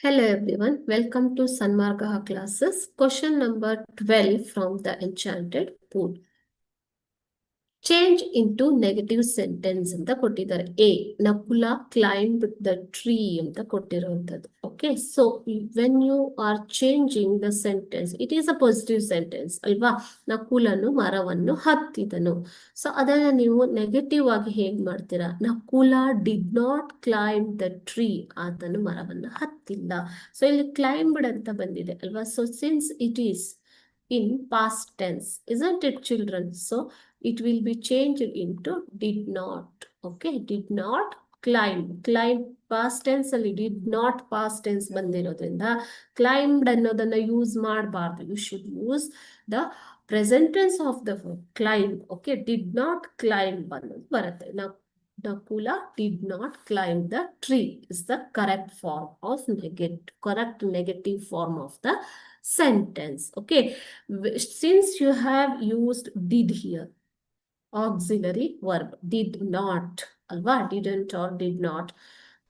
Hello everyone, welcome to Sanmargaha classes. Question number 12 from the Enchanted Pool. Change into negative sentence ಅಂತ ಕೊಟ್ಟಿದ್ದಾರೆ. A. Nakula climbed the tree ಅಂತ ಕೊಟ್ಟಿರುವಂಥದ್ದು. Okay, so when you are changing the sentence, it is a positive sentence ಅಲ್ವಾ? ನಕುಲನು ಮರವನ್ನು ಹತ್ತಿದನು. So ಅದನ್ನ ನೀವು negative ಆಗಿ ಹೇಗೆ ಮಾಡ್ತೀರಾ? Nakula did not climb the tree. ಆತನು ಮರವನ್ನು ಹತ್ತಿಲ್ಲ. ಸೊ ಇಲ್ಲಿ ಕ್ಲೈಂಬ್ಡ್ ಅಂತ ಬಂದಿದೆ ಅಲ್ವಾ? So since it is in past tense, isn't it, children? So it will be changed into did not. Okay, did not climb. Climb past tense ಅಲ್ಲಿ did not past tense ಬಂದಿರೋದ್ರಿಂದ climbed ಅನ್ನೋದನ್ನ use ಮಾಡಬಾರ್ದು. You should use the present tense of the verb climb. Okay, did not climb ಅನ್ನೋದು ಬರುತ್ತೆ. Now Nakula did not climb the tree is the correct form of correct negative form of the sentence. Okay, since you have used did here, auxiliary verb did not alva, didn't or did not,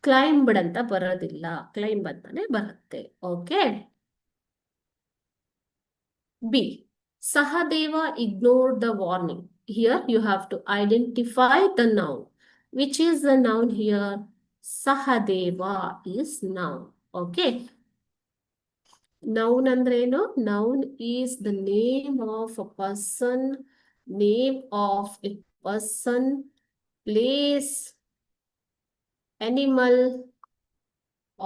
climbed anta baradilla, climb antane baratte. Okay. B. Sahadeva ignored the warning. Here you have to identify the noun. Which is the noun here? Sahadeva is noun. Okay. Noun andreno? Noun is the name of a person, place, animal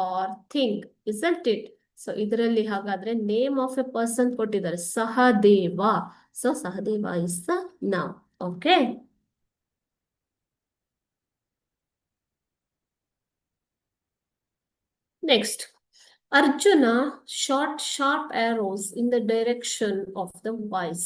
or thing, isn't it? So idರಲ್ಲಿ ಹಾಗಾದ್ರೆ name of a person ಕೊಟ್ಟಿದ್ದಾರೆ Sahadeva. So Sahadeva is the noun. Okay. Next. Arjuna shot sharp arrows in the direction of the voice.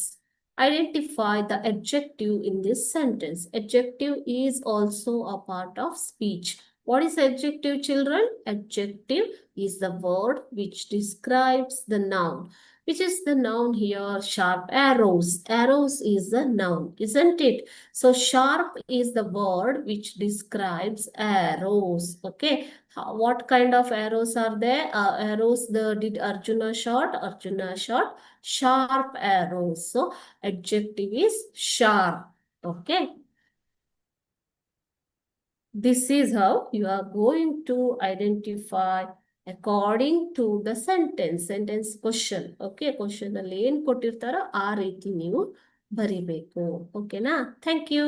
Identify the adjective in this sentence. Adjective is also a part of speech. What is adjective, children? Adjective is the word which describes the noun. Which is the noun here? Sharp arrows. Arrows is the noun, isn't it? So sharp is the word which describes arrows. Okay. What kind of arrows are there? Arrows did Arjuna shot? Arjuna shot sharp arrows. So adjective is sharp. Okay. This is how you are going to identify according to the sentence question. Okay, question ಅಲ್ಲಿ ಏನು ಕೊಟ್ಟಿರ್ತಾರೋ ಆ ರೀತಿ ನೀವು ಬರಿಬೇಕು. ಓಕೆನಾ? Thank you.